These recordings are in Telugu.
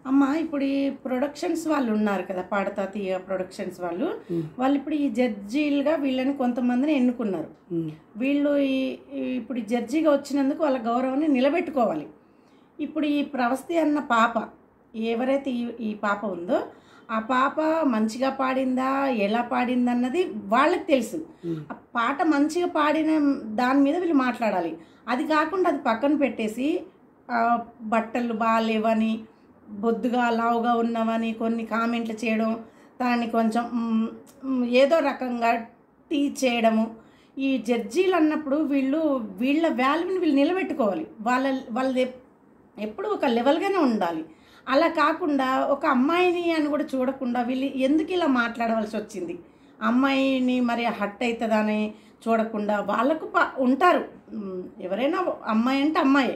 అమ్మ ఇప్పుడు ఈ ప్రొడక్షన్స్ వాళ్ళు ఉన్నారు కదా, పాడతా తీయ ప్రొడక్షన్స్ వాళ్ళు ఇప్పుడు ఈ జడ్జీలుగా వీళ్ళని కొంతమందిని ఎన్నుకున్నారు. వీళ్ళు ఇప్పుడు జడ్జిగా వచ్చినందుకు వాళ్ళ గౌరవాన్ని నిలబెట్టుకోవాలి. ఇప్పుడు ఈ ప్రవస్తి అన్న పాప ఎవరైతే ఈ పాప ఉందో ఆ పాప మంచిగా పాడిందా ఎలా పాడిందా అన్నది వాళ్ళకి తెలుసు. ఆ పాట మంచిగా పాడిన దాని మీద వీళ్ళు మాట్లాడాలి. అది కాకుండా అది పక్కన పెట్టేసి బట్టలు బాగాలేవని, బొద్దుగా లావుగా ఉన్నవని కొన్ని కామెంట్లు చేయడం, దాన్ని కొంచెం ఏదో రకంగా టీచ్ చేయడము. ఈ జడ్జీలు అన్నప్పుడు వీళ్ళ వాల్యూని వీళ్ళు నిలబెట్టుకోవాలి. వాళ్ళది ఎప్పుడు ఒక లెవెల్గానే ఉండాలి. అలా కాకుండా ఒక అమ్మాయిని అని కూడా చూడకుండా వీళ్ళు ఎందుకు ఇలా మాట్లాడవలసి వచ్చింది? అమ్మాయిని మరి హర్ట్ అవుతుందని చూడకుండా వాళ్ళకు ఉంటారు. ఎవరైనా అమ్మాయి అంటే అమ్మాయి,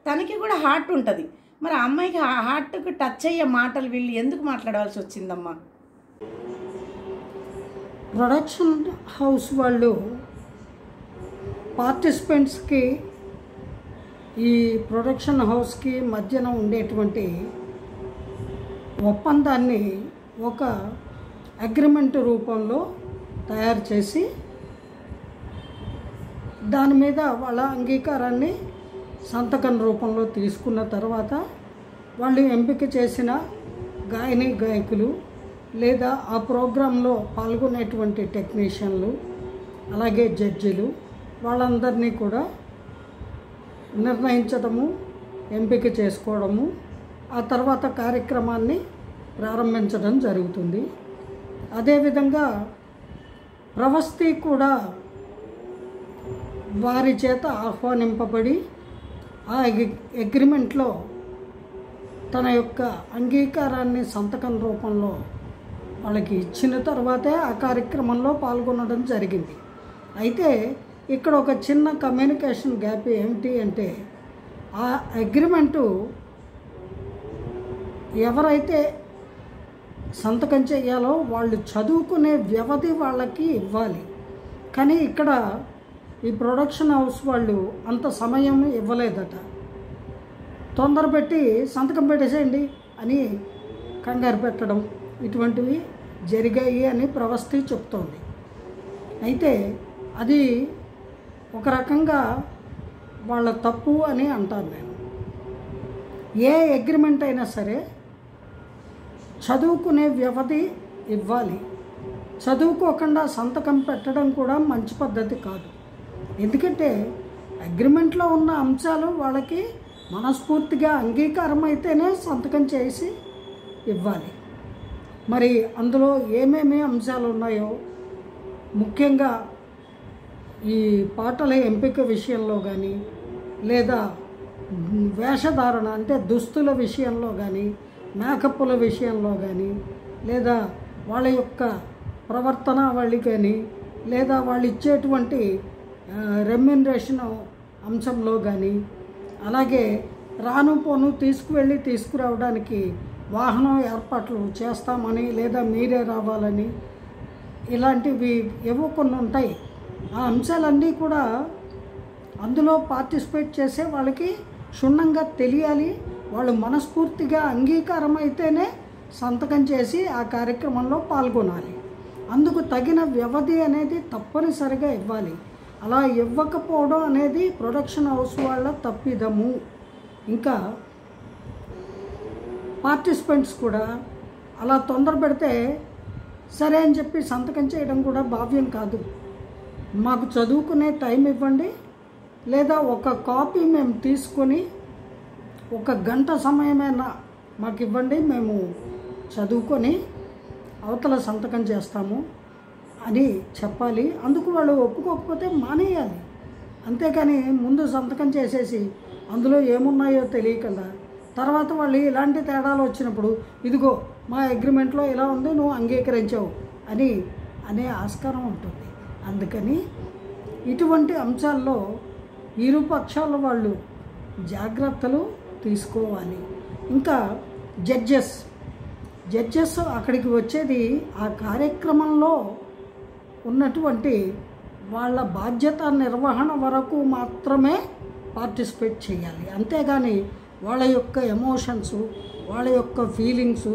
తనకి కూడా హార్ట్ ఉంటుంది. మరి ఆ అమ్మాయికి హార్ట్కి టచ్ అయ్యే మాటలు వీళ్ళు ఎందుకు మాట్లాడవలసి వచ్చిందమ్మా? ప్రొడక్షన్ హౌస్ వాళ్ళు పార్టిసిపెంట్స్కి ఈ ప్రొడక్షన్ హౌస్కి మధ్యన ఉండేటువంటి ఒప్పందాన్ని ఒక అగ్రిమెంట్ రూపంలో తయారు చేసి దాని మీద వాళ్ళ అంగీకారాన్ని సంతకం రూపంలో తీసుకున్న తర్వాత వాళ్ళు ఎంపిక చేసిన గాయకులు లేదా ఆ ప్రోగ్రాంలో పాల్గొనేటువంటి టెక్నీషియన్లు అలాగే జడ్జిలు వాళ్ళందరినీ కూడా నిర్ణయించడము, ఎంపిక చేసుకోవడము, ఆ తర్వాత కార్యక్రమాన్ని ప్రారంభించడం జరుగుతుంది. అదేవిధంగా ప్రవస్తి కూడా వారి చేత ఆహ్వానింపబడి ఆ అగ్రిమెంట్లో తన యొక్క అంగీకారాన్ని సంతకం రూపంలో వాళ్ళకి ఇచ్చిన తర్వాతే ఆ కార్యక్రమంలో పాల్గొనడం జరిగింది. అయితే ఇక్కడ ఒక చిన్న కమ్యూనికేషన్ గ్యాప్ ఏమిటి అంటే, ఆ అగ్రిమెంటు ఎవరైతే సంతకం చేయాలో వాళ్ళు చదువుకునే వ్యవధి వాళ్ళకి ఇవ్వాలి. కానీ ఇక్కడ ఈ ప్రొడక్షన్ హౌస్ వాళ్ళు అంత సమయం ఇవ్వలేదట. తొందరపెట్టి సంతకం పెట్టేసేయండి అని కంగారు పెట్టడం ఇటువంటివి జరిగాయి అని ప్రవస్తి చెప్తోంది. అయితే అది ఒక రకంగా వాళ్ళ తప్పు అని అంటాను నేను. ఏ అగ్రిమెంట్ అయినా సరే చదువుకునే వ్యవధి ఇవ్వాలి. చదువుకోకుండా సంతకం పెట్టడం కూడా మంచి పద్ధతి కాదు. ఎందుకంటే అగ్రిమెంట్లో ఉన్న అంశాలు వాళ్ళకి మనస్ఫూర్తిగా అంగీకారం అయితేనే సంతకం చేసి ఇవ్వాలి. మరి అందులో ఏమేమి అంశాలు ఉన్నాయో, ముఖ్యంగా ఈ పాటల ఎంపిక విషయంలో కానీ లేదా వేషధారణ అంటే దుస్తుల విషయంలో కానీ, మేకప్పుల విషయంలో కానీ, లేదా వాళ్ళ యొక్క ప్రవర్తన వాళ్ళు కానీ, లేదా వాళ్ళు ఇచ్చేటువంటి రెమ్యునరేషన్ అంశంలో కానీ, అలాగే రాను పోను తీసుకురావడానికి వాహనం ఏర్పాట్లు చేస్తామని లేదా మీరే రావాలని ఇలాంటివి ఏవో కొన్ని ఉంటాయి. ఆ అంశాలన్నీ కూడా అందులో పార్టిసిపేట్ చేసే వాళ్ళకి క్షుణ్ణంగా తెలియాలి. వాళ్ళు మనస్ఫూర్తిగా అంగీకారం అయితేనే సంతకం చేసి ఆ కార్యక్రమంలో పాల్గొనాలి. అందుకు తగిన వ్యవధి అనేది తప్పనిసరిగా ఇవ్వాలి. అలా ఇవ్వకపోవడం అనేది ప్రొడక్షన్ హౌస్ వాళ్ళ తప్పిదము. ఇంకా పార్టిసిపెంట్స్ కూడా అలా తొందర పెడితే సరే అని చెప్పి సంతకం చేయడం కూడా భావ్యం కాదు. మాకు చదువుకునే టైం ఇవ్వండి, లేదా ఒక కాపీ మేము తీసుకొని 1 గంట సమయమైనా మాకు ఇవ్వండి, మేము చదువుకొని అవతల సంతకం చేస్తాము అని చెప్పాలి. అందుకు వాళ్ళు ఒప్పుకోకపోతే మానేయాలి. అంతేకాని ముందు సంతకం చేసేసి అందులో ఏమున్నాయో తెలియకుండా తర్వాత వాళ్ళు ఇలాంటి తేడాలు వచ్చినప్పుడు ఇదిగో మా అగ్రిమెంట్లో ఇలా ఉంది, నువ్వు అంగీకరించావు అనే ఆస్కారం ఉంటుంది. అందుకని ఇటువంటి అంశాల్లో ఇరు పక్షాల వాళ్ళు జాగ్రత్తలు తీసుకోవాలి. ఇంకా జడ్జెస్ అక్కడికి వచ్చేది ఆ కార్యక్రమంలో ఉన్నటువంటి వాళ్ళ బాధ్యత నిర్వహణ వరకు మాత్రమే పార్టిసిపేట్ చేయాలి. అంతేగాని వాళ్ళ యొక్క ఎమోషన్స్, వాళ్ళ యొక్క ఫీలింగ్స్,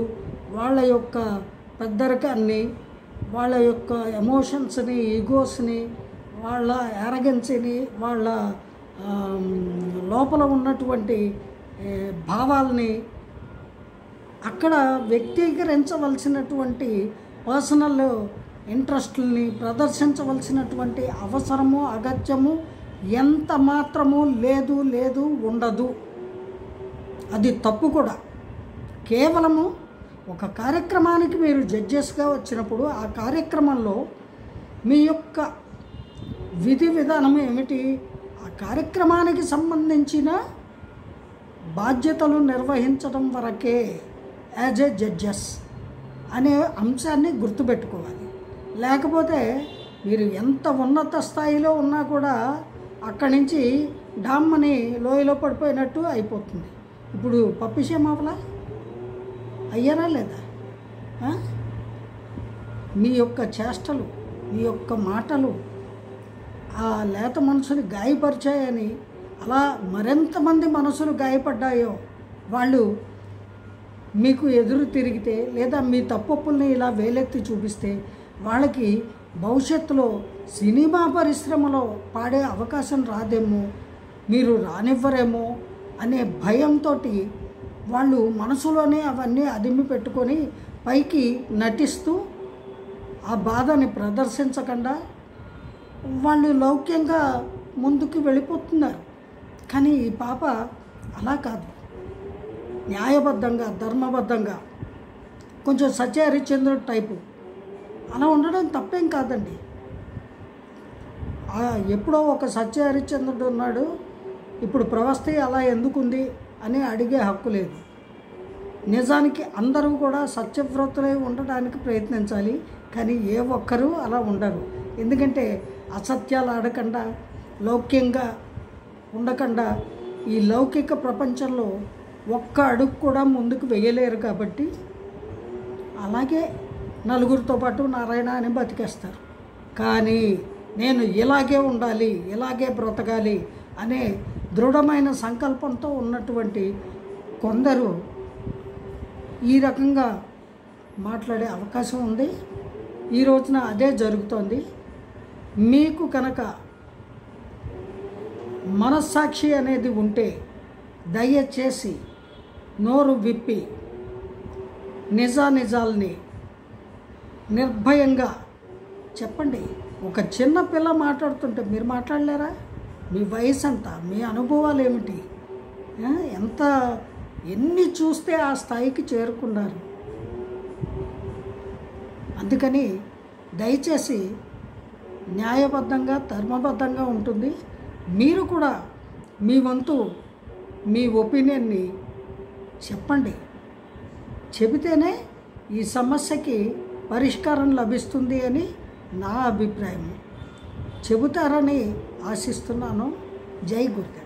వాళ్ళ యొక్క పెద్దరికాన్ని, వాళ్ళ యొక్క ఎమోషన్స్ని, ఈగోస్ని, వాళ్ళ యారగెన్సీని, వాళ్ళ లోపల ఉన్నటువంటి భావాల్ని అక్కడ వ్యక్తీకరించవలసినటువంటి పర్సనల్ ఇంట్రెస్ట్ని ప్రదర్శించవలసినటువంటి అవసరము, అగత్యము ఎంత మాత్రము లేదు ఉండదు. అది తప్పు కూడా. కేవలము ఒక కార్యక్రమానికి మీరు జడ్జెస్గా వచ్చినప్పుడు ఆ కార్యక్రమంలో మీ యొక్క విధి విధానం ఏమిటి, ఆ కార్యక్రమానికి సంబంధించిన బాధ్యతలు నిర్వహించడం వరకే యాజ్ ఏ జడ్జెస్ అనే అంశాన్ని గుర్తుపెట్టుకోవాలి. లేకపోతే మీరు ఎంత ఉన్నత స్థాయిలో ఉన్నా కూడా అక్కడి నుంచి డామ్మని లోయలో పడిపోయినట్టు అయిపోతుంది. ఇప్పుడు పప్పిషేమావలా అయ్యారా లేదా? మీ యొక్క చేష్టలు, మీ యొక్క మాటలు ఆ లేత మనసుని గాయపరిచాయని, అలా మరెంతమంది మనసులు గాయపడ్డాయో వాళ్ళు మీకు ఎదురు తిరిగితే లేదా మీ తప్పొప్పుల్ని ఇలా వేలెత్తి చూపిస్తే వాళ్ళకి భవిష్యత్తులో సినిమా పరిశ్రమలో పాడే అవకాశం రాదేమో, మీరు రానివ్వరేమో అనే భయంతో వాళ్ళు మనసులోనే అవన్నీ అదిమి పెట్టుకొని పైకి నటిస్తూ ఆ బాధని ప్రదర్శించకుండా వాళ్ళు లౌక్యంగా ముందుకు వెళ్ళిపోతున్నారు. కానీ ఈ పాప అలా కాదు, న్యాయబద్ధంగా, ధర్మబద్ధంగా, కొంచెం సత్య హరిశ్చంద్రుడు టైపు అలా ఉండడం తప్పేం కాదండి. ఎప్పుడో ఒక సత్య హరిశ్చంద్రుడు ఉన్నాడు, ఇప్పుడు ప్రవస్థ అలా ఎందుకుంది అని అడిగే హక్కు లేదు. నిజానికి అందరూ కూడా సత్యవ్రతులై ఉండడానికి ప్రయత్నించాలి, కానీ ఏ ఒక్కరూ అలా ఉండరు. ఎందుకంటే అసత్యాలు ఆడకుండా, లౌక్యంగా ఉండకుండా ఈ లౌకిక ప్రపంచంలో ఒక్క అడుగు కూడా ముందుకు వేయలేరు. కాబట్టి అలాగే నలుగురితో పాటు నారాయణ అని బతికేస్తారు. కానీ నేను ఇలాగే ఉండాలి, ఇలాగే బ్రతకాలి అనే దృఢమైన సంకల్పంతో ఉన్నటువంటి కొందరు ఈ రకంగా మాట్లాడే అవకాశం ఉంది. ఈ రోజున అదే జరుగుతోంది. మీకు కనుక మనస్సాక్షి అనేది ఉంటే దయచేసి నోరు విప్పి నిజాల్ని నిర్భయంగా చెప్పండి. ఒక చిన్న పిల్ల మాట్లాడుతుంటే మీరు మాట్లాడలేరా? మీ వయసు ఎంత, మీ అనుభవాలు ఏమిటి, ఎన్ని చూస్తే ఆ స్థాయికి చేరుకున్నారు. అందుకని దయచేసి న్యాయబద్ధంగా, ధర్మబద్ధంగా ఉంటుంది. మీరు కూడా మీ వంతు మీ ఒపీనియన్ని చెప్పండి. చెబితేనే ఈ సమస్యకి పరిష్కారం లభిస్తుంది అని నా అభిప్రాయం. చెబుతారని ఆశిస్తున్నాను. జై గురుదేవ్.